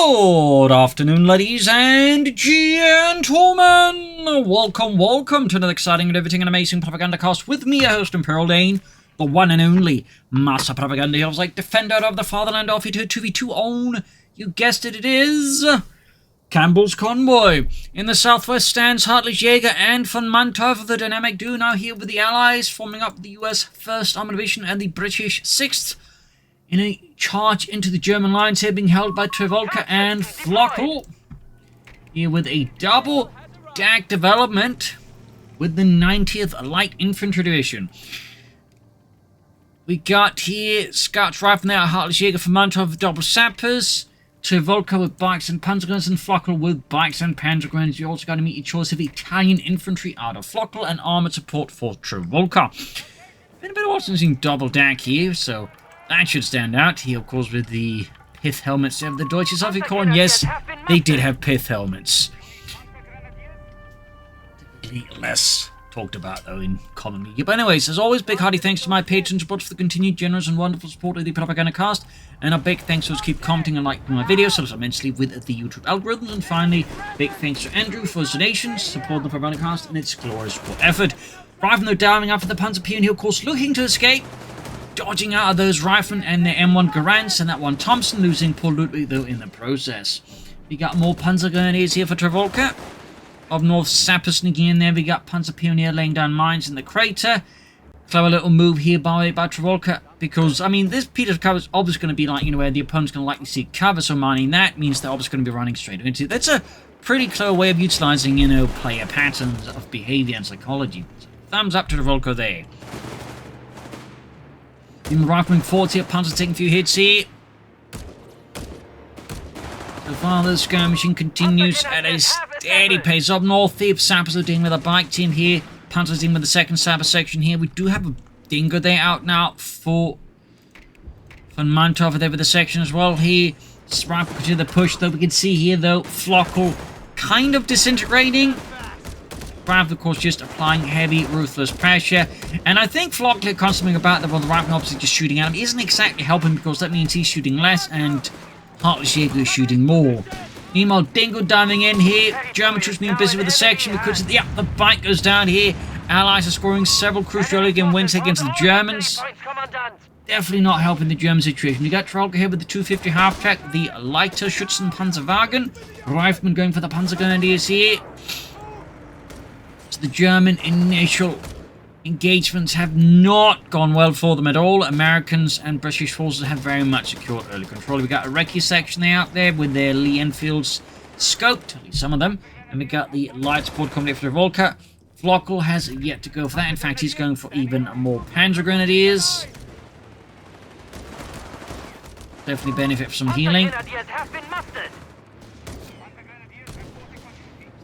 Good afternoon, ladies and gentlemen. Welcome to another exciting and everything and amazing Propagandacast with me, your host, Imperial Dane, the one and only Master Propaganda. I was like defender of the fatherland, off you to 2v2 on, you guessed it, it is Campbells Convoy. In the southwest stands HeartlessJ and VonMant, the dynamic duo, now here with the Allies, forming up the US 1st Armoured Division and the British 6th. In a charge into the German lines here, being held by Trivolka and Flokl. Here with a double DAK development with the 90th Light Infantry Division. We got here Scouts right from there, HeartlessJ, VonMant with double sappers, Trivolka with bikes and panzer guns, and Flokl with bikes and panzer guns. You also got to meet your choice of Italian infantry out of Flokl and armored support for Trivolka. Been a bit of while since seen double DAK here, so that should stand out. Here, of course, with the pith helmets of the Deutsche Sowjetkorps. Yes, they did have pith helmets. Less talked about, though, in common media. But anyways, as always, big hearty thanks to my patrons and supporters for the continued generous and wonderful support of the Propagandacast. And a big thanks to those who keep commenting and liking my videos, so immensely with the YouTube algorithms. And finally, big thanks to Andrew for his donations, support the Propagandacast and its glorious support effort. Right from the diving after the Panzer Pioneer, of course, looking to escape, dodging out of those riflemen and their M1 Garants and that one Thompson, losing poor Ludwig though in the process. We got more Panzer Grenadiers here for Trivolka. Up north, Sapper sneaking in there. We got Panzer Pioneer laying down mines in the crater. Clever little move here by Trivolka, because, I mean, this piece of cover is obviously going to be like, you know, where the opponent's going to likely see cover, so mining that means they're obviously going to be running straight into it. That's a pretty clever way of utilizing, you know, player patterns of behavior and psychology. So, thumbs up to Trivolka there. In the rifling forwards here, Panzer taking a few hits here. So far, the skirmishing continues at a steady pace. Up north, the Sappers are dealing with a bike team here. Panzer's dealing with the second Sapper section here. We do have a Dingo there out now for VonMant over there with the section as well here. Rifle to the push, though. We can see here, though, Flokl kind of disintegrating. Brav, of course, just applying heavy, ruthless pressure. And I think Flokl constantly about the rifle opposite just shooting at him isn't exactly helping, because that means he's shooting less and HeartlessJ is shooting more. Meanwhile, Dingo diving in here. German troops being busy with the section because the bike goes down here. Allies are scoring several crucial again wins against the Germans. Definitely not helping the German situation. We got Trivolka here with the 250 half-track, the lighter Schützenpanzerwagen. Riflemen going for the Panzer Grenadiers here. The German initial engagements have not gone well for them at all. Americans and British forces have very much secured early control. We got a recce section out there with their Lee Enfields scoped, at least some of them. And we got the light support coming in for Trivolka. Flokl has yet to go for that. In fact, he's going for even more Panzer Grenadiers. Definitely benefit from some healing.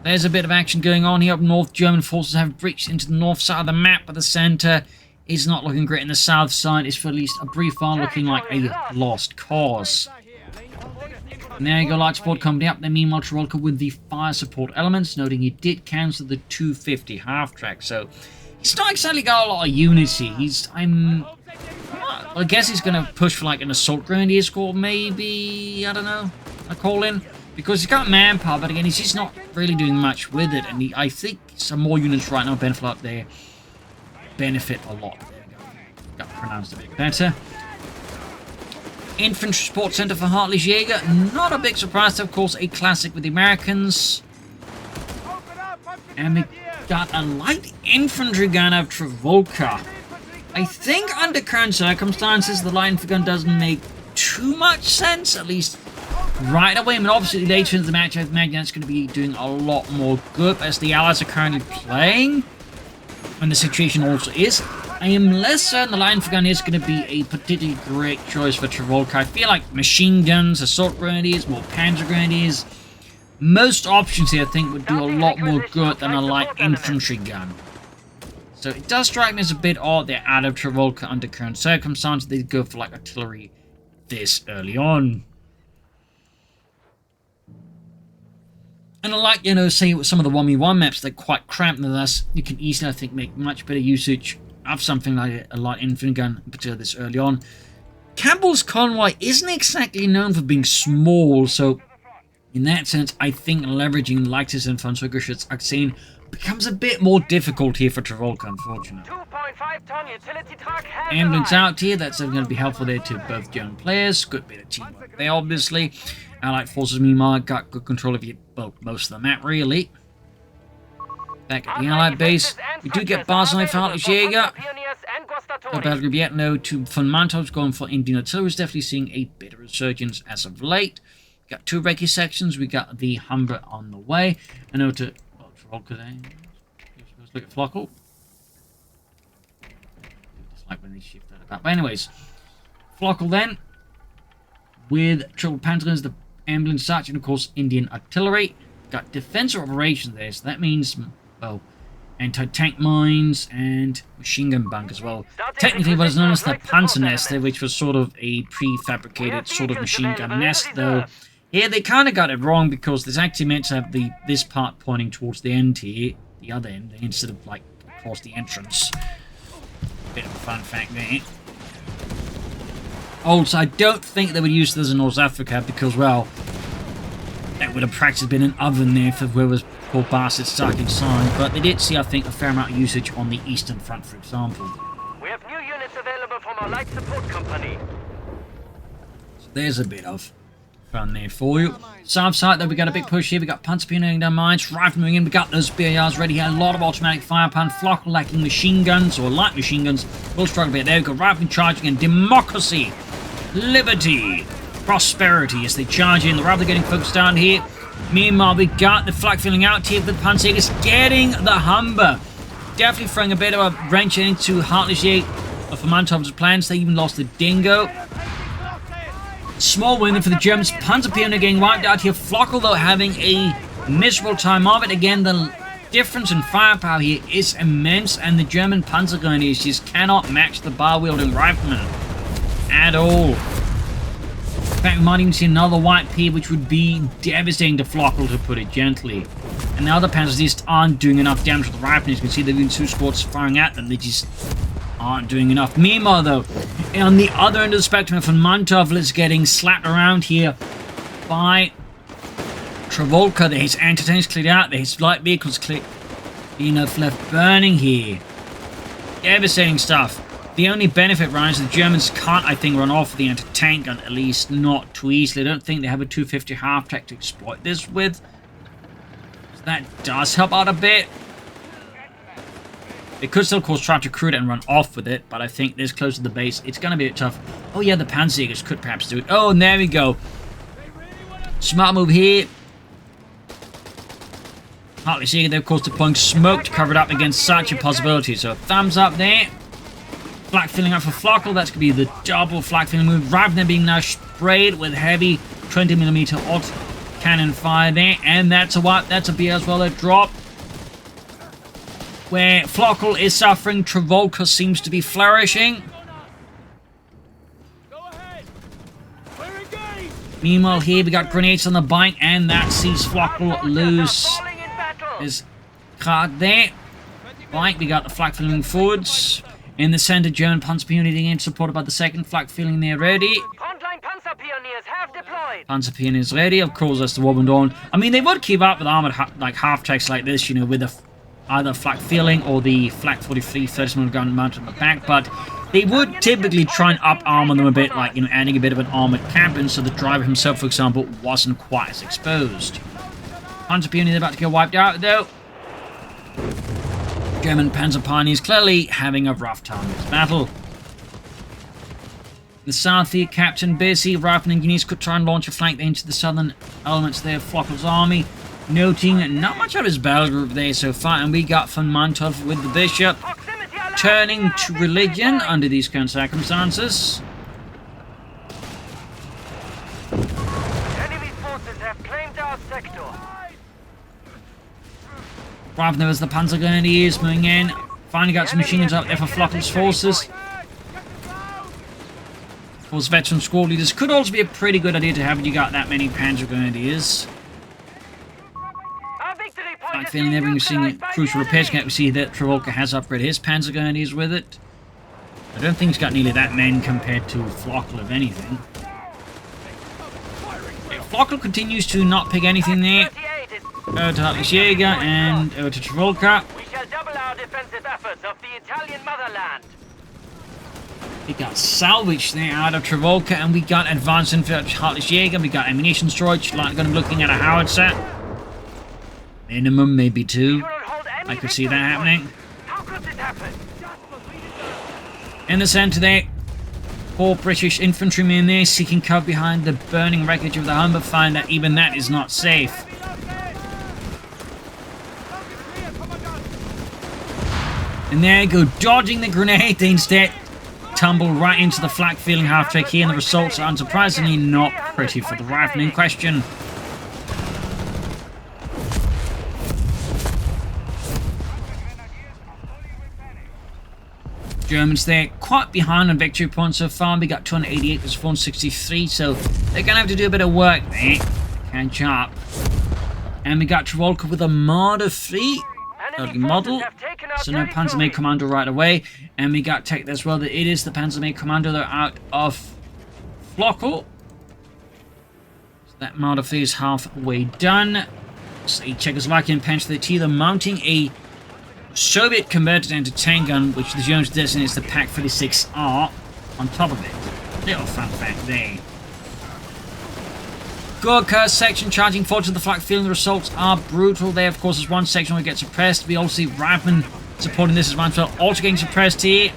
There's a bit of action going on here up north. German forces have breached into the north side of the map, but the centre is not looking great. In the south side is for at least a brief while looking like a lost cause. And there you go, light support coming up. Then meanwhile, Trivolka with the fire support elements, noting he did cancel the 250 half-track. So he's not exactly got a lot of unity. I guess he's going to push for like an assault grenadier squad, maybe, I don't know, a call-in. Because he's got manpower, but again, he's just not really doing much with it. And I think some more units right now benefit up there. Benefit a lot. There we go. Got pronounced a bit better. Infantry Support Center for HeartlessJ. Not a big surprise, of course, a classic with the Americans. And we got a light infantry gun of Trivolka. I think under current circumstances, the light infantry gun doesn't make too much sense, at least right away. I mean, obviously later in the match, I imagine that's going to be doing a lot more good as the Allies are currently playing, and the situation also is. I am less certain the line for gun is going to be a particularly great choice for Trivolka. I feel like machine guns, assault grenadiers, more Panzer grenadiers, most options here I think would do a lot more good than a light infantry gun. So it does strike me as a bit odd they're out of Trivolka under current circumstances. They'd go for like artillery this early on. And I like, you know, say with some of the 1v1 maps, they're quite cramped, and thus you can easily, I think, make much better usage of something like a light infantry gun, in particular this early on. Campbells Convoy isn't exactly known for being small, so In that sense, I think leveraging Lactis and von Sugarschutz becomes a bit more difficult here for Trivolka, unfortunately. 2.5-ton utility truck has Ambulance arrived. out here, that's going to be helpful there to both German players. Good bit of teamwork there, obviously. Allied forces, meanwhile, got good control of most of the map, really. Back at the Allied base, we do get Barcelona for HeartlessJ. No battle group yet, no to VonMant going for Indian artillery. Is definitely seeing a bit of resurgence as of late. We got 2 recce sections, we got the Humber on the way. I know to Trivolka there. Let's look at Flokl. It's like when they shift that about. But anyways, Flokl then with triple Panzerguns, the ambulance such, and of course Indian artillery. Got defensive operations there, so that means, well, anti-tank mines and machine gun bunk as well. Technically what is known as the Panzer nest there, which was sort of a prefabricated sort of machine gun nest, though here they kind of got it wrong because there's actually meant to have this part pointing towards the end here, the other end, instead of like across the entrance. Bit of a fun fact there. Also, I don't think they would use this in North Africa because, well, that would have practically been an oven there for whoever's poor bastard stuck inside. But they did see, I think, a fair amount of usage on the Eastern Front, for example. We have new units available from our light support company. So there's a bit of fun there for you. South side, though, we got a big push here. We got Panzer pioneering down mines, rifle moving in. We got those BARs ready here. A lot of automatic firepower. Flokl lacking machine guns or light machine guns. We'll struggle a bit. There we go. Rifle charging and democracy, liberty, prosperity as they charge in. The rifle getting focused down here. Meanwhile, we got the flak filling out here with the Panzergers getting the Humber. Definitely throwing a bit of a wrench into HeartlessJ of VonMant's plans. They even lost the Dingo. Small win for the Germans. Panzer Pioneer getting wiped out here. Flokl, though, having a miserable time of it. Again, the difference in firepower here is immense, and the German Panzer Grenadiers just cannot match the bar-wielding riflemen at all. In fact, we might even see another wipe here, which would be devastating to Flokl, to put it gently. And the other Panzers just aren't doing enough damage to the riflemen. As you can see, there have been 2 squads firing at them. They just aren't doing enough. Meanwhile, though, on the other end of the spectrum, VonMant is getting slapped around here by Trivolka. There his anti-tanks cleared out. There his light vehicles cleared. Enough left burning here. Devastating stuff. The only benefit, Ryan, is the Germans can't, I think, run off with the anti-tank gun, at least not too easily. I don't think they have a 250 half-track to exploit this with. So that does help out a bit. They could still, of course, try to recruit it and run off with it, but I think this close to the base, it's going to be a bit tough. Oh, yeah, the Panzerjägers could perhaps do it. Oh, and there we go. Smart move here. HeartlessJ, they're, of course, deploying smoke to cover it up against such a possibility. So, thumbs up there. Flak filling up for Flokl. That's going to be the double flak filling move. Rather than being now sprayed with heavy 20mm auto cannon fire there. And that's a wipe. That's a B as well. A drop. Where Flokl is suffering, Trivolka seems to be flourishing. Go ahead. We're engaged. Meanwhile, here we got grenades on the bike, and that sees Flokl lose his card there. Right, we got the flak filling forwards. In the center, German Panzer Pioneer again, supported by the second flak filling there ready. Frontline Panzer Pioneers have deployed. Panzer Pioneers ready, of course, that's the Wobbling Dawn. I mean, they would keep up with armored half-tracks like this, you know, with either flak filling or the flak 43 30mm gun mounted on the back, but they would typically try and up-armor them a bit, like, you know, adding a bit of an armored cabin so the driver himself, for example, wasn't quite as exposed. Panzer Pioneers about to get wiped out, though. German Panzer Pioneers clearly having a rough time in this battle. The south here, Captain Busy, rifle engineers could try and launch a flank into the southern elements there of Flokl's army. Noting not much of his battle group there so far, and we got VonMant with the Bishop turning to religion under these current circumstances. Enemy forces have claimed our sector. Right there was the Panzer Grenadiers moving in. Finally got some machine guns up there for Flokl's forces. Of course, veteran squad leaders could also be a pretty good idea to have when you got that many Panzer Grenadiers. Like feeling everything, seeing a crucial repairs kit. We see that Trivolka has upgraded his Panzer Grenadiers with it. I don't think he's got nearly that many compared to Flokl, if anything. Flokl continues to not pick anything there. Over to HeartlessJ and over to Trivolka. We shall double our defensive efforts of the Italian motherland. We got salvage there out of Trivolka, and we got advanced infantry HeartlessJ, and we got ammunition storage. Like, going to be looking at a howitzer. Minimum, maybe 2. I could see that happening. How could this happen? In the center there, 4 British infantrymen there seeking cover behind the burning wreckage of the Humber, find that even that is not safe. And there you go, dodging the grenade, they instead tumble right into the flak feeling half-track here, and the results are unsurprisingly not pretty for the rifle in question. Germans there quite behind on victory points so far. We got 288 versus 463, so they're gonna have to do a bit of work there to catch up. And we got Trivolka with a Marder 3 early model, so no Panzer Commando right away. And we got tech as well that it is the Panzer Commando. They're out of Flokl. So that Marder 3 is halfway done. So Czechoslovakian Panther T, they're mounting a Soviet converted anti-tank gun, which the Germans designates the Pak-36R on top of it. Little fun fact there. Gurkha section charging forward to the flak field. The results are brutal. There, of course, is one section where it gets suppressed. We also see Riflemen supporting this as well, also getting suppressed here.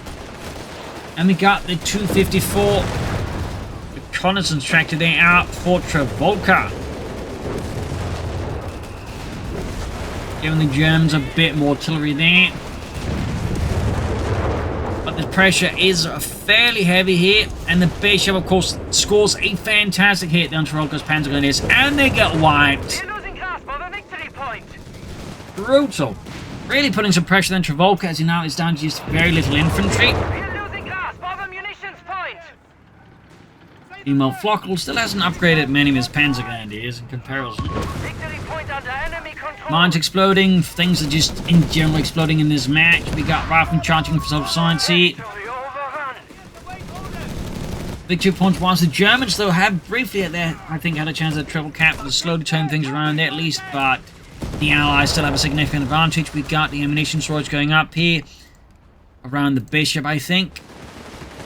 And we got the 254 reconnaissance tractor there out for Trivolka, giving the Germans a bit more artillery there. But the pressure is fairly heavy here, and the Bishop, of course, scores a fantastic hit on Trivolka's Panzer Grenadiers, and they get wiped. We're losing grasp of the victory point. Brutal. Really putting some pressure on Trivolka, as he now is down to just very little infantry. We're losing grasp of the munitions point. Meanwhile, Flokl still hasn't upgraded many of his Panzer Grenadiers in comparison. Victory point under enemy control. Mines exploding, things are just in general exploding in this match. We got Riflemen charging for self-science here. Overrun. Victory points once. The Germans, though, have briefly at there, I think, had a chance at triple cap to slowly turn things around there at least, but the Allies still have a significant advantage. We got the ammunition storage going up here around the Bishop, I think.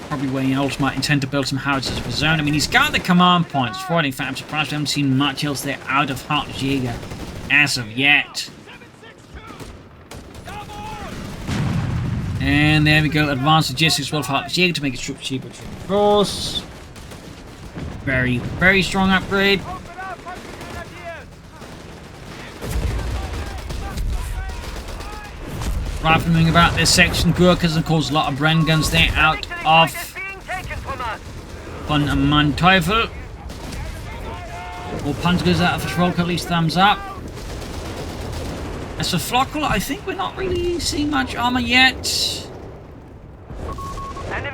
Probably where he also might intend to build some howitzers of his own. I mean, he's got the command points for it. In fact, I'm surprised we haven't seen much else there out of HeartlessJ as of yet. And there we go. Advanced logistics well for HeartlessJ to make its troops cheaper to enforce. Very, very strong upgrade. Rifle moving about this section. Gurkhas, of course, a lot of Bren guns there out of VonMant Teufel. Or Panzer goes out of Trivolka, at least thumbs up. As for Flokl, I think we're not really seeing much armor yet.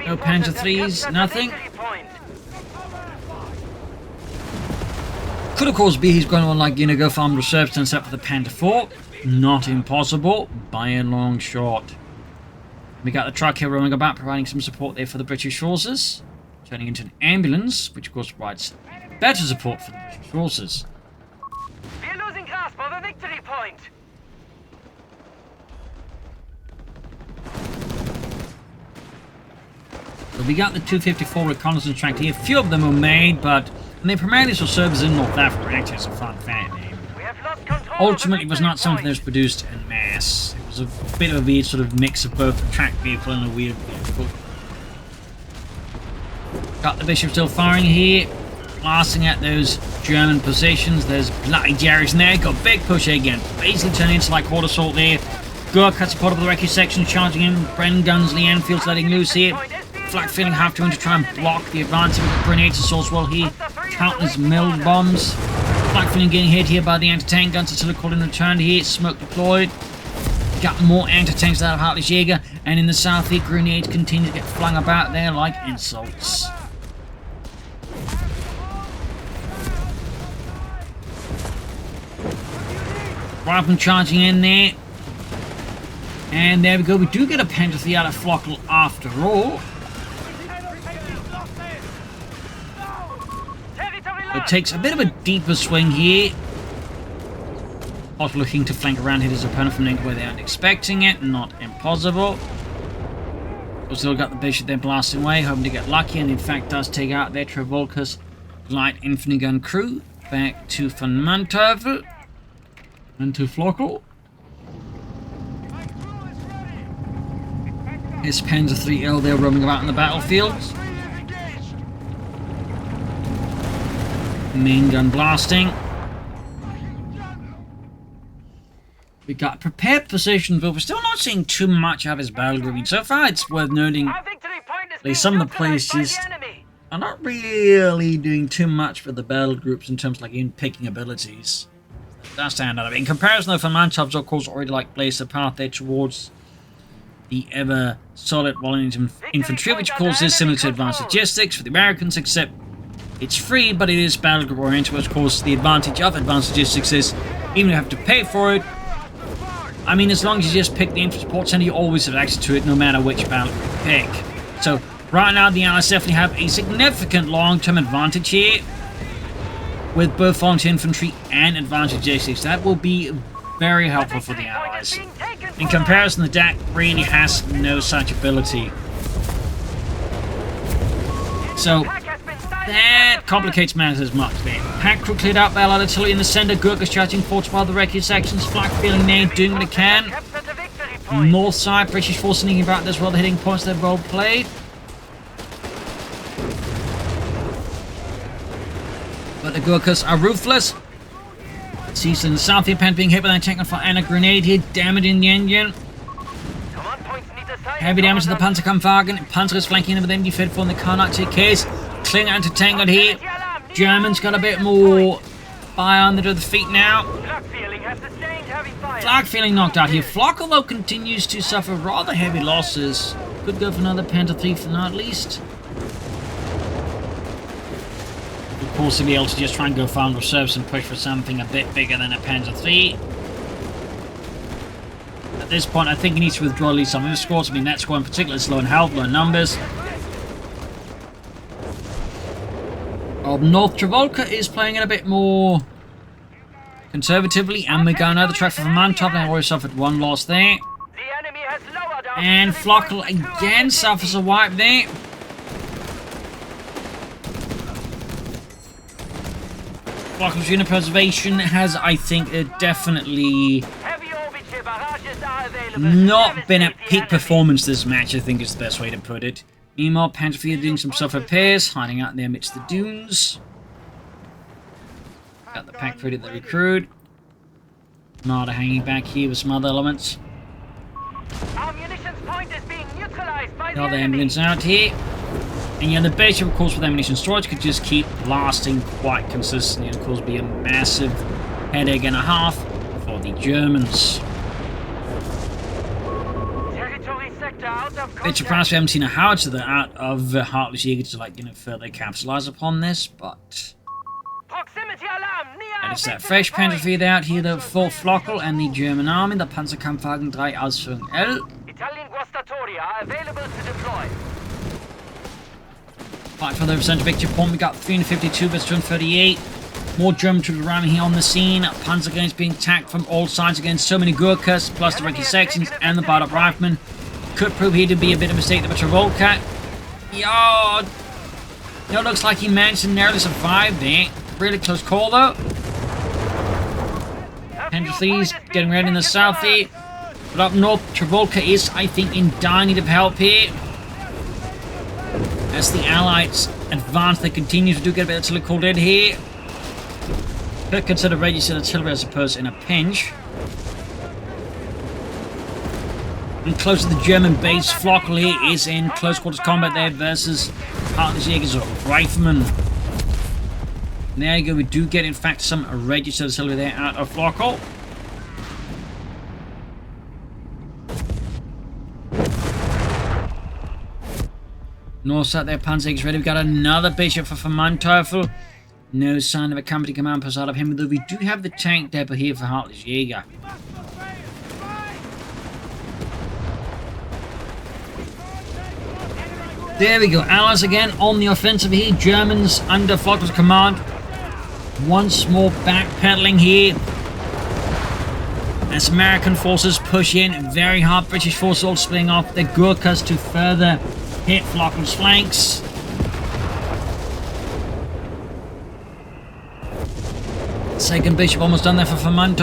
No Panzer 3s, nothing. Could of course be he's going to, like, you know, go for armed reserves and set up for the Panther 4. Not impossible by a long shot. We got the truck here rolling about, providing some support there for the British forces. Turning into an ambulance, which of course provides better support for the British forces. We're losing grasp of the victory point. So we got the 254 reconnaissance tractor here. A few of them were made, but they primarily saw service in North Africa. Actually, it's a fun fact. Ultimately, it was not something that was produced en masse. It was a bit of a weird sort of mix of both a tracked vehicle and a weird vehicle. Got the Bishop still firing here, blasting at those German positions. There's bloody Jerry's in there. Got a big push again. Basically turning into like horde assault there. Gurkha support of the wreckage section, charging in. Bren guns, Lee Enfield's letting loose here. Flak feeling half to try and block the advance with the grenades assaults well here. Countless milled bombs. Flak feeling getting hit here by the anti-tank guns until they're called in return here. Smoke deployed. Got more anti-tanks out of HeartlessJ, and in the south here, grenades continue to get flung about there like insults. Riflemen charging in there. And there we go. We do get a Panther 3 out of Flokl after all. The Flokl takes a bit of a deeper swing here. Also looking to flank around, hit his opponent from an angle where they aren't expecting it. Not impossible. We've still got the bishop there blasting away, hoping to get lucky, and in fact does take out their Trivolka's light infantry gun crew. Back to VonMant and to Flokl. His Panzer 3L there roaming about in the battlefield. Main gun blasting. We got prepared position, but we're still not seeing too much of his battle grouping. So far, it's worth noting at least some of the players just are not really doing too much for the battle groups in terms of like in picking abilities. That's stand out. In comparison, though, VonMant of course already like blazed the path there towards the ever solid Wallington infantry, which of course is similar to advanced logistics for the Americans, except it's free, but it is battle group oriented. Of course, the advantage of advanced logistics is even if you have to pay for it, I mean, as long as you just pick the infantry support center, you always have access to it, no matter which battle group you pick. So right now, the Allies definitely have a significant long-term advantage here with both volunteer infantry and advanced logistics. That will be very helpful for the Allies. In comparison, the DAK really has no such ability. So that complicates matters much there. Pack crew cleared out by Allied artillery in the center. Gurkhas charging forwards while the wreckage sections. Flak feeling there, doing what it can. North side, British force sneaking about as well. The hitting points they've well played. But the Gurkhas are ruthless. Sees in the south here, Pan being hit by an tank on fire and a grenade here, damaging the engine. Heavy damage to the Panzerkampfwagen. Panzer is flanking in with MD Fed for the Karnak case. Klinger anti-tank here. Germans got a bit more fire under the feet now. Flak feeling knocked out here. Flokl, though, continues to suffer rather heavy losses. Could go for another Panther 3 for now, at least. Of course, to be able to just try and go found reserves and push for something a bit bigger than a Panzer 3. At this point, I think he needs to withdraw at least some of his squads. I mean, that squad in particular is low in health, low in numbers. North Trivolka is playing it a bit more conservatively, and we got another track for VonMant. Now already suffered one loss there. And Flokl again suffers a wipe there. Flokl's unit preservation has, I think, definitely not been at peak performance this match, I think is the best way to put it. Meanwhile, Panther doing some self-repairs, hiding out there amidst the dunes. Got the pack ready to recruit. Marder hanging back here with some other elements. The other ambulance out here. And yeah, the bishop, of course, with ammunition storage could just keep blasting quite consistently. And of course, be a massive headache and a half for the Germans. Bit surprised we haven't seen a howitzer out of HeartlessJ to, like, further capitalize upon this, but that is that fresh Panther feed out here, though, for Flokl and the German army. The Panzerkampfwagen 3 Ausführung L. Italian Guastatori are available to deploy. Fight for the percentage victory point. We got 352 versus 238. More German troops arriving here on the scene. Panzer grenades being attacked from all sides against so many Gurkhas, plus the wreckage sections and the barred up riflemen. Could prove here to be a bit of a mistake there, but Trivolka. Yo, looks like he managed to narrowly survive there. Really close call, though. Panther 3's getting ready in the south here. But up north, Trivolka is, I think, in dire need of help here. As the Allies advance, they continue to get a bit of artillery called in here. Could consider registered artillery, I suppose, in a pinch. And close to the German base, Flokl here is in close quarters combat there versus HeartlessJ's riflemen. There you go, we do get in fact some registered artillery there out of Flokl. North side there, Panzer is ready. We got another bishop for VonMant. No sign of a company command post out of him, though we do have the tank depot here for HeartlessJ. There we go, Allies again on the offensive here. Germans under Flokl's command Once more backpedaling here. As American forces push in very hard, British forces all splitting off their Gurkhas to further hit Flokl's flanks. Second Bishop almost done there for VonMant.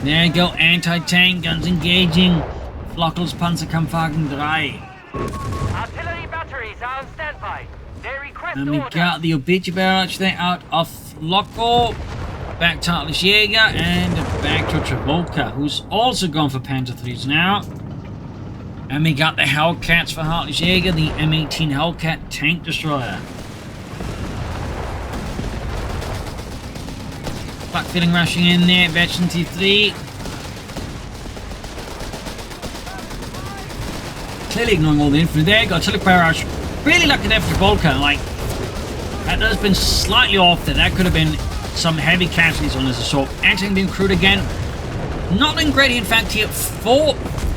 There you go, anti-tank guns engaging Flokl's Panzerkampfwagen 3. Artillery batteries are on standby. They request And we order. got the obituary barrage there out of Flokl. Back to HeartlessJ and back to Trivolka, who's also gone for Panzer IIIs now. And we got the Hellcats for HeartlessJ, the M18 Hellcat tank destroyer. Backfilling rushing in there, Veteran T3. Clearly ignoring all the infantry there. Got artillery barrage. Really lucky there for Trivolka. Like, that has been slightly off there. That could have been some heavy casualties on this assault. Anti-tank being crewed again. Not in great, in fact, here for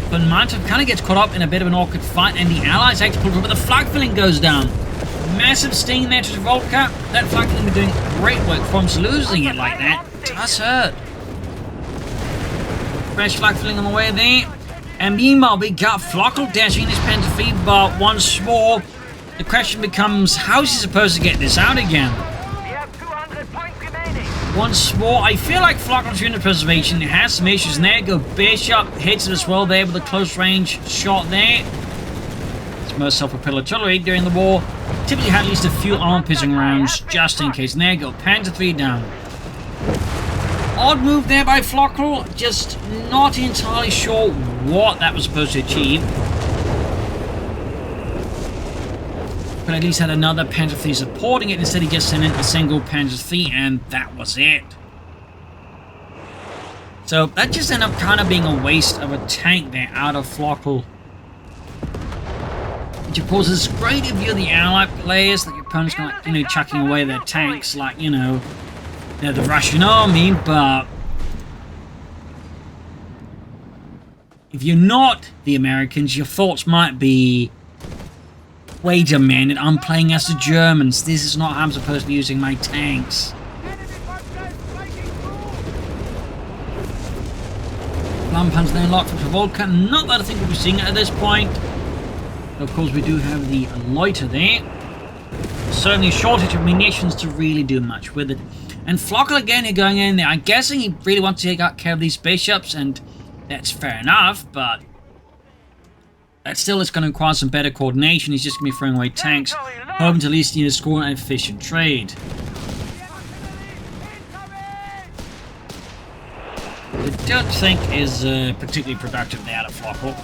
VonMant. Kind of gets caught up in a bit of an awkward fight, and the Allies actually pull through, but the flag filling goes down. Massive sting there to Trivolka. That flag filling been doing great work for him, so losing it like that does hurt. Fresh flag filling on the way there. And meanwhile, we got Flokl dashing in his Panzer III, but once more, the question becomes, how is he supposed to get this out again? We have 200 points remaining. Once more, I feel like Flokl's unit preservation has some issues, and there go Bishop, hits it as well there with a close range shot there. It's most self-propelled artillery during the war. Typically had at least a few arm-piercing rounds just in case, and there go Panzer III down. Odd move there by Flokl, just not entirely sure what that was supposed to achieve. But at least had another Panzer III supporting it. Instead he just sent in a single Panzer III, and that was it. So that just ended up kind of being a waste of a tank there out of Flokl. Which of course is great if you're the Allied players, that your opponent's not, you know, chucking away their tanks like, you know, they're the Russian army, but if you're not the Americans, your thoughts might be, wait a minute, I'm playing as the Germans. This is not how I'm supposed to be using my tanks. Lampan's then locked for Trivolka. Not that I think we'll be seeing it at this point. Of course, we do have the loiter there. Certainly a shortage of munitions to really do much with it. And Flokl again here going in there. I'm guessing he really wants to take care of these bishops, and that's fair enough, but that still is going to require some better coordination. He's just going to be throwing away tanks, hoping to at least score an efficient trade. I don't think is particularly productive there out of Flokl.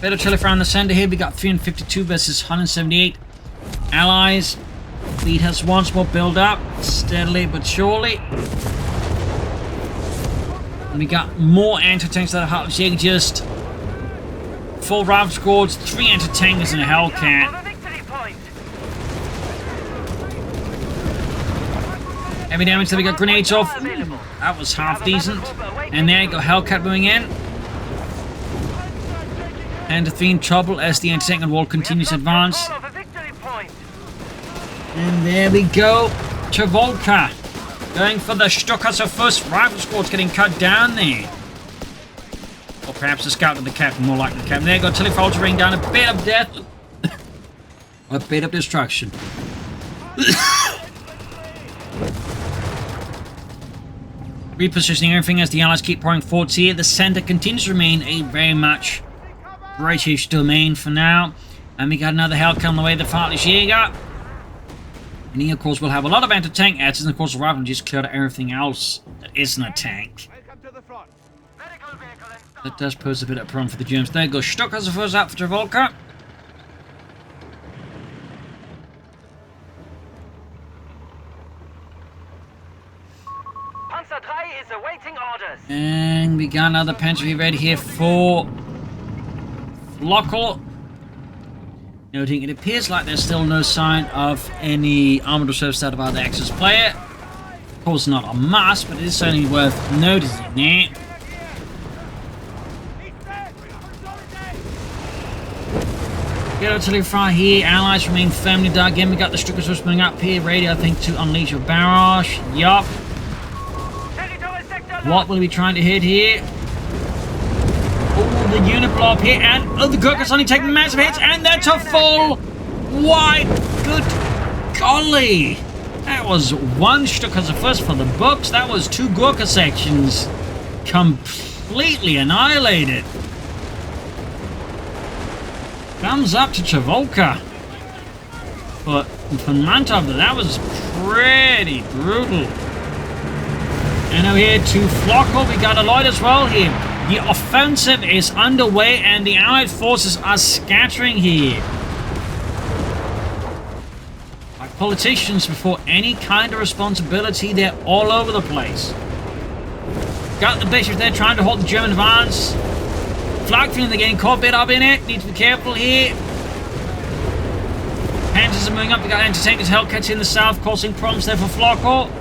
Better artillery around the center here. We got 352 versus 178. Allies. Fleet has once more built up, steadily but surely. And we got more anti-tanks that are HeartlessJ, just 4 rifle squads, 3 anti-tankers and a Hellcat. Heavy damage that we got grenades off. Ooh, that was half decent. And there you go, Hellcat moving in. And the in trouble as the anti-tank wall continues to advance. And there we go, Trivolka going for the Stuckers of first rifle squad's getting cut down there. Or perhaps the scout of the captain, more like the captain. There you go, Tilly to ring down a bit of death. A bit of destruction. Repositioning everything as the Allies keep pouring forwards here. The center continues to remain a very much British domain for now. And we got another Hellcat on the way, the HeartlessJ. And he, of course, will have a lot of anti-tank axes, and of course the rifle just clear out everything else that isn't a tank. That does pose a bit of a problem for the Germans. There goes Stuckers the first out for Trivolka. Panzer III is awaiting orders. And we got another Panzer ready here for Flokl. Noting it appears like there's still no sign of any Armoured Support out of our Axis player. Of course, not a must, but it is certainly worth noticing there. Get artillery fire here. Allies remain firmly dug in. We got the Strickers moving up here. Ready, I think, to unleash a barrage. Yup. What will we be trying to hit here? Oh, the unit blow up here. And the Gurkhas only taking massive hits. And that's a full wide. Good golly. That was one Stuttgarter first for the books. That was 2 Gurkha sections completely annihilated. Thumbs up to Trivolka. But for Mantov, that was pretty brutal. And over here to Flokl, we got a lot as well here. The offensive is underway and the Allied forces are scattering here. Like politicians before any kind of responsibility, they're all over the place. Got the bishops there trying to hold the German advance. Flakfield, they're getting caught a bit up in it. Need to be careful here. Panzers are moving up. We got anti-tankers, Hellcats in the south, causing problems there for Flokl.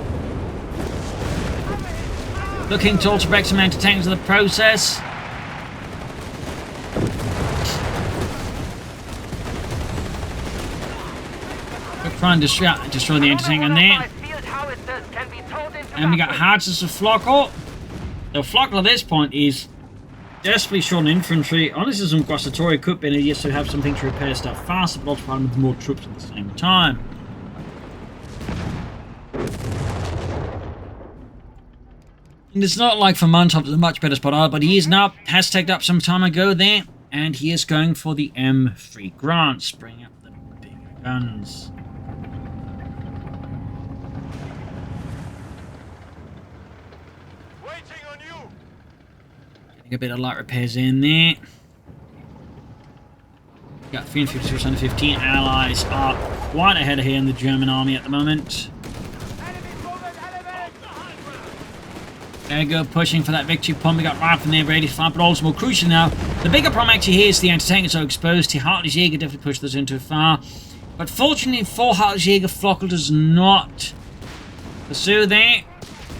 Looking to also break some anti-tankers in the process. We're trying to destroy the anti-tank on there. And we got howitzers of Flokl. So Flokl at this point is desperately short on infantry. Honestly, some Guastatori could be in it to have something to repair stuff faster, but also find with more troops at the same time. And it's not like for Mantov is a much better spot either, but he is now, has taken up some time ago there, and he is going for the M3 Grants, bringing up the big guns. Getting a bit of light repairs in there. Got 350 under 15. Allies are quite ahead of here in the German army at the moment. There we go, pushing for that victory point. We got right from there, ready to fight, but also more crucial now. The bigger problem actually here is the anti-tankers are exposed to HeartlessJ. Definitely push those in too far. But fortunately for HeartlessJ, Flokl does not pursue there.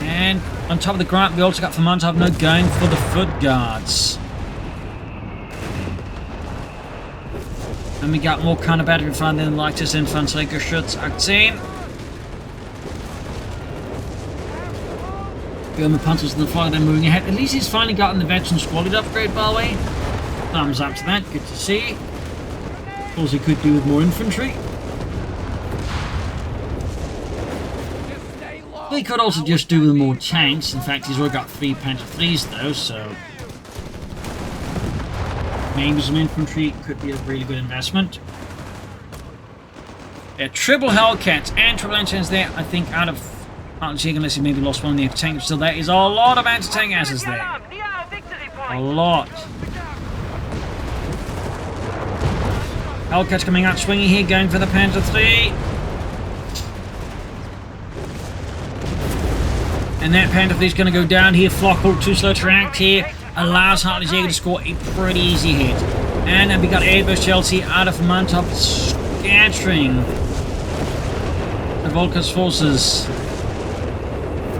And on top of the grant, we also got for Mantov now going for the foot guards. And we got more kind of battery fire than like this Infantry Geschütz German Panzers in the fire, then moving ahead. At least he's finally gotten the veteran quality upgrade, by the way. Thumbs up to that, good to see. Of course, he could do with more infantry. He could also just do with more tanks. In fact, he's already got 3 Panther 3s though, so maybe some infantry could be a really good investment. Yeah, triple Hellcats and triple engines there, I think, out of HeartlessJ, unless he maybe lost one of the anti-tank still there. Is a lot of anti-tank asses there. A lot. Hellcats coming out swinging here, going for the Panther 3. And that Panther 3 is going to go down here. Flokl, too slow to react here. Allows HeartlessJ to score a pretty easy hit. And then we got Airburst Chelsea out of Mantov, scattering the Volka's forces.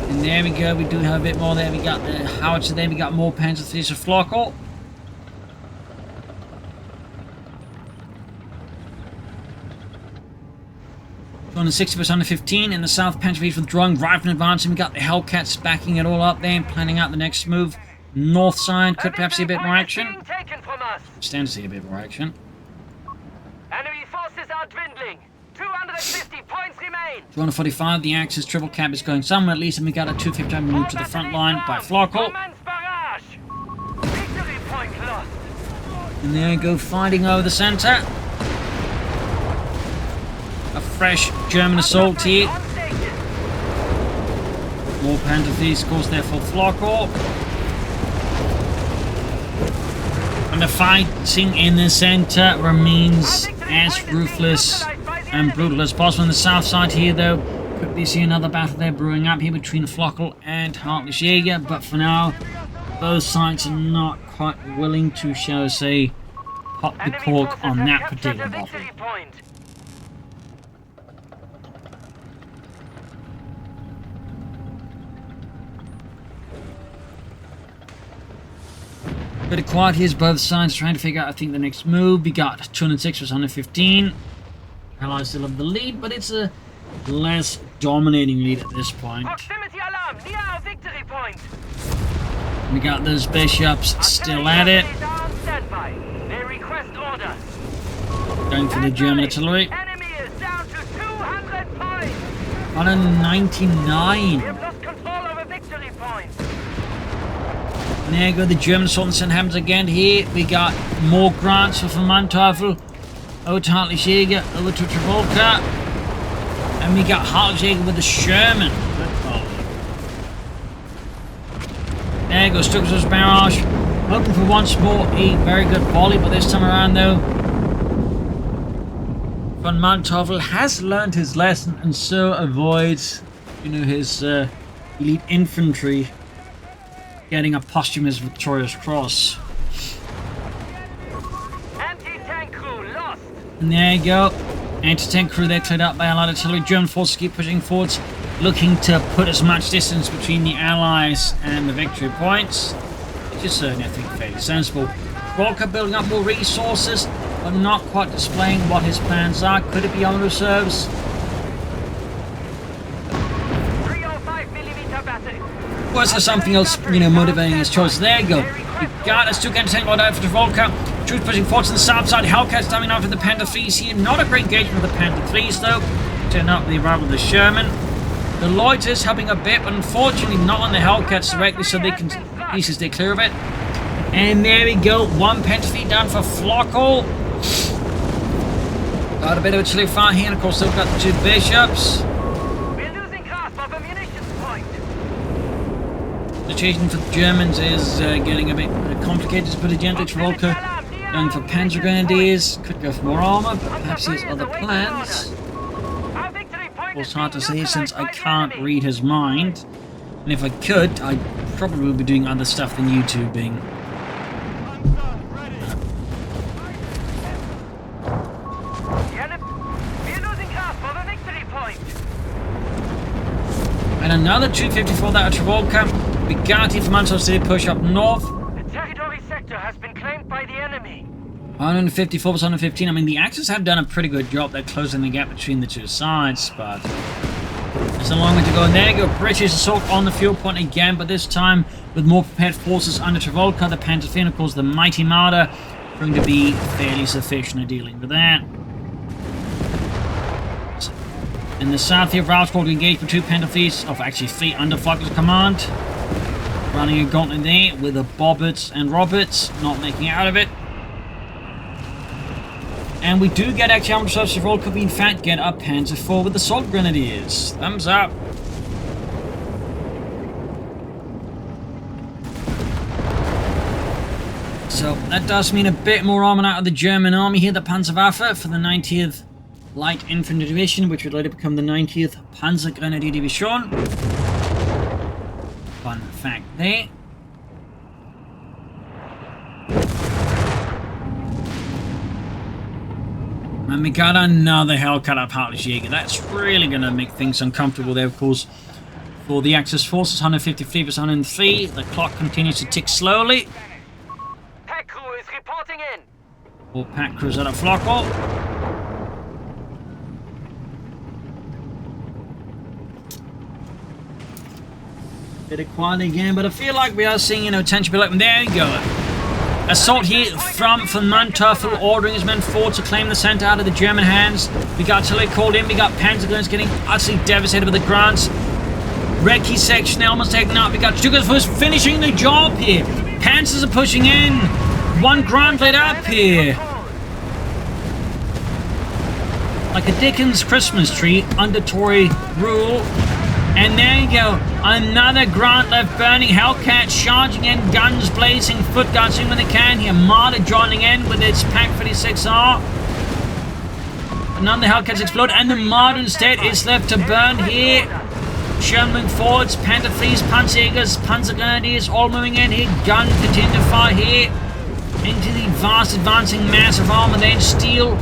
And there we go, we do have a bit more there. We got the howitzer there, we got more Panther 3s of Flokl. On the 60% under 15 in the south, Panther 3s withdrawing, Rifle advancing. We got the Hellcats backing it all up there and planning out the next move. North side could perhaps see a bit more action. Stand to see a bit more action. Enemy forces are dwindling. 250 points remain. 245, the Axis triple cap is going somewhere at least, and we got a 250 move to the front line by Flokl. And there we go, fighting over the center. A fresh German assault here. More Panther 3s, of course, there for Flokl. And the fighting in the center remains as ruthless and brutal as possible. On the south side here, though, could we see another battle there brewing up here between Flokl and HeartlessJ, but for now, both sides are not quite willing to, shall we say, pop the cork on that particular battle. Bit of quiet here, both sides trying to figure out, I think, the next move. We got 206 versus 115. Allies still have the lead, but it's a less dominating lead at this point. Proximity alarm near our victory point. We got those bishops still at it. On standby. They request orders. Going for the German artillery. Enemy is down to 200 points. 199. We have lost control over victory point. And there go the German assault and St. Helens again. Here we got more grants for VonMant. Over to HeartlessJ, over to Trivolka. And we got HeartlessJ with the Sherman. There goes Stux's barrage. Hoping for once more a very good volley, but this time around though, VonMant has learned his lesson and so avoids, you know, his elite infantry getting a posthumous victorious cross. Anti-tank crew lost. And there you go. Anti-tank crew there cleared up by Allied artillery. German forces keep pushing forwards, looking to put as much distance between the Allies and the victory points, which is certainly, I think, fairly sensible. Flokl building up more resources, but not quite displaying what his plans are. Could it be on reserves? 305mm battery. Was there something else, you know, motivating his choice? There you go. We got a Stuka anti-tank load out for Trivolka. Troops pushing forward to the south side. Hellcats coming out for the Panther 3s here. Not a great engagement with the Panther 3s though. Turn up the arrival of the Sherman. The Lloyds is helping a bit, but unfortunately not on the Hellcats directly, so they can at least stay clear of it. And there we go. One Panther 3 down for Flokl. Got a bit of artillery fire here, and of course they've got the two bishops. We're losing grasp of a munitions point. The chasing for the Germans is getting a bit complicated, to put it gently. Trivolka going for Panzer Grenadiers. Could go for more armor, but perhaps he has other plans. Our victory point It's hard to say since I can't read his mind. And if I could, I'd probably be doing other stuff than YouTubing. We're losing grasp of a victory point. And another 254 that at Trivolka. We guarantee for Manchester City push up north. The territory sector has been claimed by the enemy. 154 versus 115. I mean, the Axis have done a pretty good job. They're closing the gap between the two sides, but there's a long way to go. And there you go. British assault on the fuel point again, but this time with more prepared forces under Trivolka. The Panther 3, and of course, the Mighty Marder going to be fairly sufficient at dealing with that. In the south here, Rouse called to engage with two Panther 3s, of actually 3 under Flok's command. Running a gauntlet there with the Bobberts and Roberts, not making out of it. And we do get actually Armoured Support Trivolka. Could we in fact get a Panzer 4 with the Assault Grenadiers? Thumbs up. So that does mean a bit more armor out of the German army here. The Panzerwaffe for the 90th Light Infantry Division, which would later become the 90th Panzer Grenadier Division. Fun fact there. And we got another Hellcat up HeartlessJ. That's really going to make things uncomfortable there, of course, for the Axis forces. 153 versus 103. The clock continues to tick slowly. Pack crew is reporting in. All pack crews out of Flokl. Bit of quiet again, but I feel like we are seeing, you know, tension build up. And there you go. Assault here from VonMant, ordering his men forward to claim the center out of the German hands. We got artillery called in. We got Panzerguns getting utterly devastated with the grants. Recce section almost taken out. We got Stukas first finishing the job here. Panzers are pushing in. One grant laid up here. Like a Dickens Christmas tree under Tory rule. And there you go, another grant left burning. Hellcat charging in, guns blazing, foot guards doing what they can here. Marder joining in with its Pack 36R. Another Hellcats explode, and the Marder instead is left to burn here. Sherman forwards, Panther 3s, Panzerjägers, Panzer Grenadiers all moving in here. Gun continue to fire here into the vast advancing mass of armor there in steel.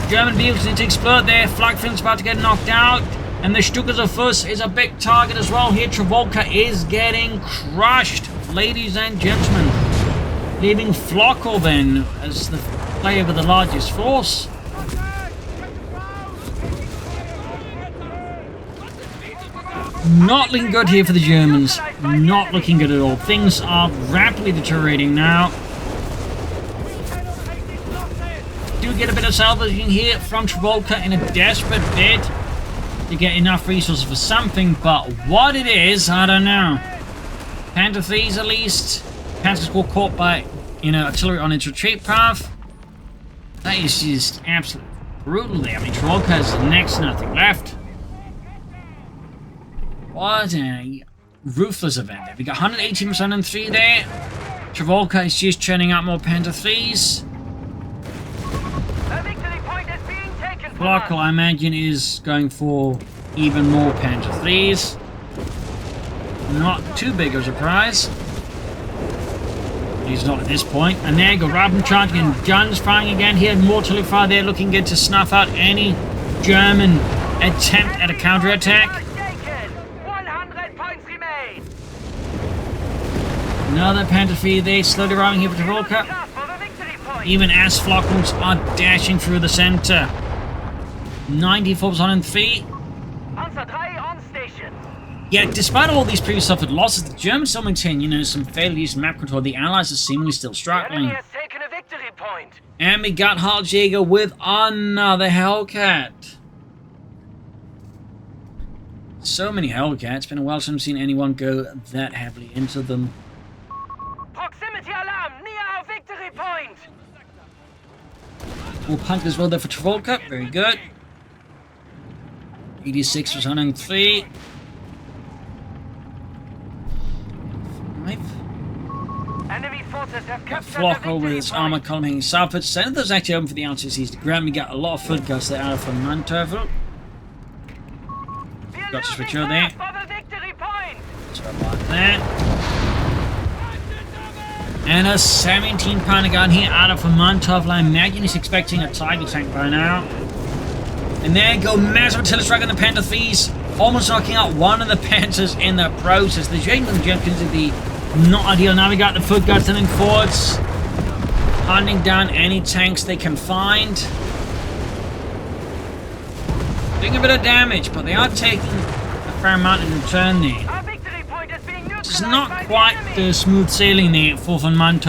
German vehicles need to explode there. Flakfilm's about to get knocked out. And the Stukas of Fuss is a big target as well here. Trivolka is getting crushed, ladies and gentlemen. leaving Flokl then as the player with the largest force. Not looking good here for the Germans. Not looking good at all. Things are rapidly deteriorating now. Do get a bit of salvaging here from Trivolka in a desperate bid to get enough resources for something, but what it is, I don't know. Panther 3s at least. Panthers were caught by, artillery on its retreat path. That is just absolutely brutal there. I mean, Trivolka has next to nothing left. What a ruthless event there. We got 118% and 3 there. Trivolka is just churning out more Panther 3s. Flokl, I imagine, is going for even more Panther 3s. Not too big of a surprise. He's not at this point. And there you go, Raben charging and guns firing again here. More artillery fire there, looking good to snuff out any German attempt at a counterattack. Another Panther 3 there, slowly arriving here for Trivolka. Even as Flokls are dashing through the center. 94% and 3. Yet, despite all these previous suffered losses, the Germans still maintain, some fairly decent map control. The Allies are seemingly still struggling. And we got HeartlessJ with another Hellcat. So many Hellcats. It's been a while since I've seen anyone go that heavily into them. Proximity alarm near our victory point. More punk as well there for Trivolka. Very good. 86% and 3. 5. Enemy forces have captured the Flokl with victory its point. armor column hanging southwards. Some of those actually open for the RTCs to ground. We got a lot of foot gusts there out of VonMant. Got to switch over there. So about that. And a 17-pounder gun here out of VonMant. I imagine he's expecting a Tiger tank by now. And there you go, massive artillery strike on the Panther 3s. Almost knocking out one of the Panthers in the process. The Germans continue to be not ideal. Now we got the foot guards turning forwards. Hunting down any tanks they can find. Doing a bit of damage, but they are taking a fair amount in return there. It's not quite the smooth sailing there for VonMant.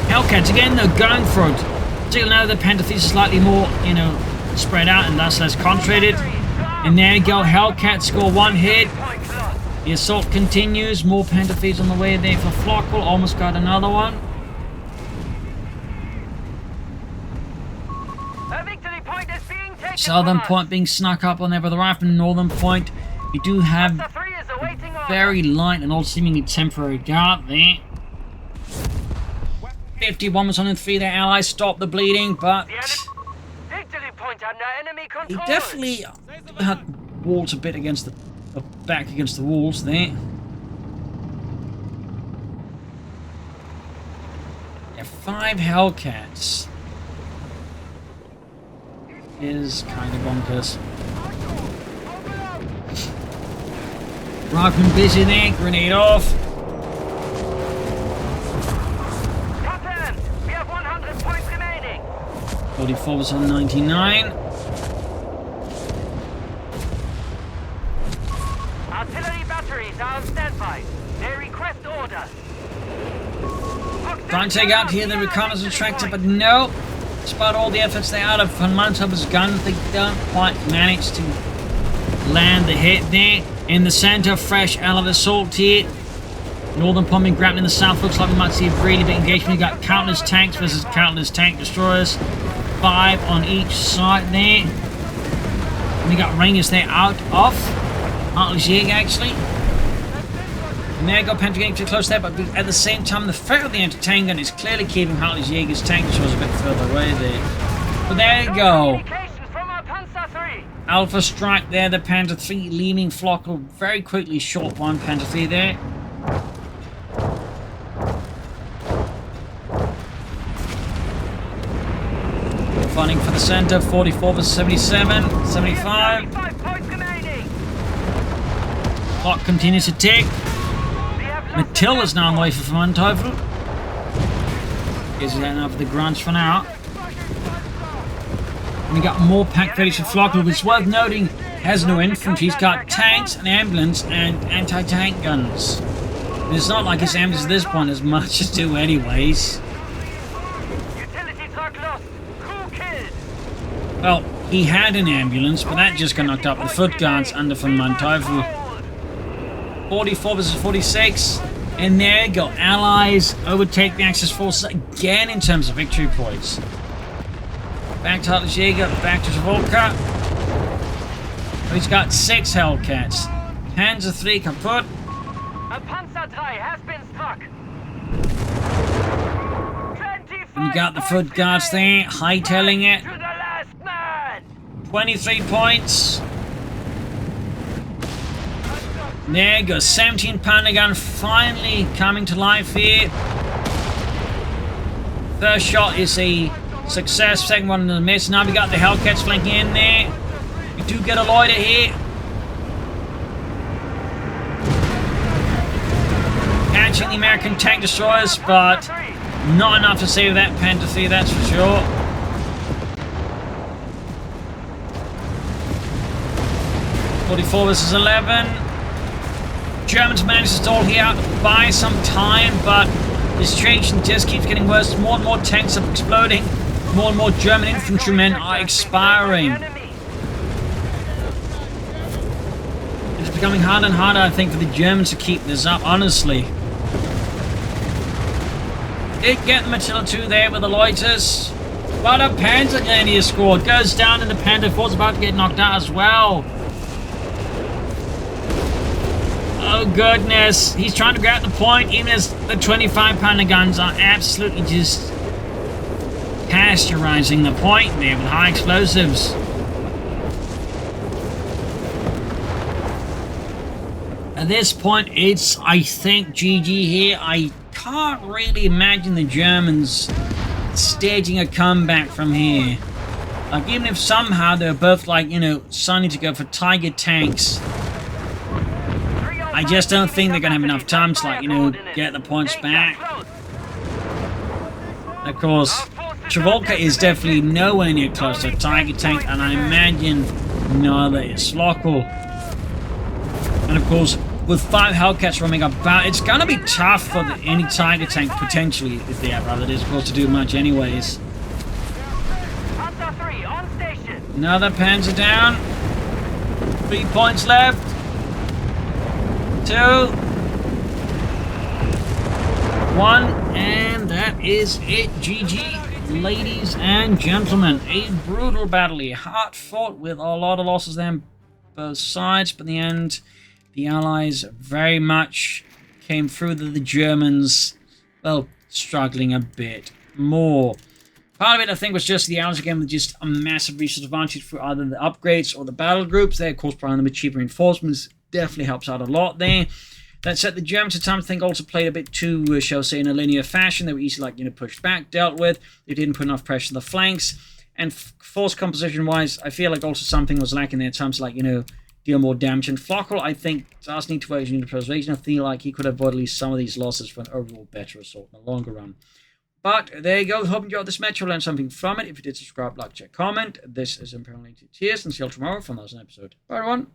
Hellcats again, they're going for it. Particularly now the Panther 3s are slightly more, spread out and thus less concentrated. And there you go, Hellcats score one hit. The assault continues. More Panther 3s on the way there for Flokl. Almost got another one. Southern point being snuck up on there by the rifleman. Northern point, we do have very light and all seemingly temporary guard there. 51% and 3 there. Allies stop the bleeding, but he definitely had walls a bit against the back against the walls there. Yeah, 5 Hellcats is kind of bonkers. Rifleman busy there, grenade off. Captain, we have 100 points remaining. 44% 99. Artillery batteries are on standby. They request order. Trying to take out here the reconnaissance tractor, but no. Despite all the efforts they out of VonMant's guns, they don't quite manage to land the hit there. In the center, fresh out of assault here. Northern pumping grappling in the south. Looks like we might see a really big engagement. We got countless tanks versus countless tank destroyers. 5 on each side there. And we got Rangers there out of HeartlessJ actually. And there you go, Panther getting too close there, but at the same time, the threat of the anti-tank gun is clearly keeping HeartlessJ's tank destroyers a bit further away there. But there you go. Alpha strike there, the Panther 3 leaving Flokl very quickly short one Panther 3 there. Fighting for the center, 44 versus 77, 75. Clock continues to tick. Matilda's now on the way for Manteuffel. Is that enough for the grunts for now? And we got more pack ready for Flokl, but it's worth noting has no infantry. He's got tanks, an ambulance, and anti-tank guns. And it's not like his ambulance at this point as much as do anyways. Utility truck lost. Crew killed. Well, he had an ambulance, but that just got knocked up. The foot guards under von Manteuffel. 44 versus 46. And there you go. Allies overtake the Axis forces again in terms of victory points. Back to HeartlessJ, back to Trivolka. He's got 6 Hellcats. Panzer 3 kaput. A Panzer 3 has been struck. And we got the foot guards there, hightailing it. To the last man. 23 points. There goes 17 pounder gun finally coming to life here. First shot is a success, second one is a miss. Now we got the Hellcats flanking in there. We do get a loiter here. Catching the American tank destroyers, but not enough to save that Panther 3, that's for sure. .44 versus 11. Germans managed to stall here out to buy some time, but the situation just keeps getting worse. More and more tanks are exploding. More and more German infantrymen are expiring. It's becoming harder and harder, I think, for the Germans to keep this up, honestly. Did get the Matilda 2 there with the loiters. But a Panzer Grenadier squad goes down and the Panther 4's about to get knocked out as well. Oh goodness, he's trying to grab the point, even as the 25 pounder guns are absolutely just pasteurizing the point there with high explosives. At this point, it's, I think, GG here. I can't really imagine the Germans staging a comeback from here. Like, even if somehow they're both, like, you know, starting to go for Tiger tanks, I just don't think they're going to have enough time to, like, you know, get the points back. Of course, Trivolka is definitely nowhere near close to a Tiger tank, and I imagine neither is Flokl. And of course, with 5 Hellcats roaming about, it's going to be tough for any Tiger tank, potentially, if they have rather it is, of course, to do much anyways. Another Panzer down. 3 points left. 2, 1, and that is it. GG, ladies and gentlemen. A brutal battle here, hard fought with a lot of losses there on both sides, but in the end, the Allies very much came through. The Germans, well, struggling a bit more. Part of it, I think, was just the Allies again with just a massive resource advantage for either the upgrades or the battle groups. They, of course, providing them with cheaper reinforcements. Definitely helps out a lot there. That said, the Germans at times, I think, also played a bit too, shall we say, in a linear fashion. They were easily, like, you know, pushed back, dealt with. They didn't put enough pressure on the flanks. And force composition-wise, I feel like also something was lacking there in terms of, like, you know, deal more damage. And Flokl, I think, does need to work on unit preservation. I feel like he could avoid at least some of these losses for an overall better assault in the longer run. But there you go. Hope you enjoyed this match. You'll learn something from it. If you did, subscribe, like, check, comment. This is Imperial 82. Cheers, and see you all tomorrow for another episode. Bye, everyone.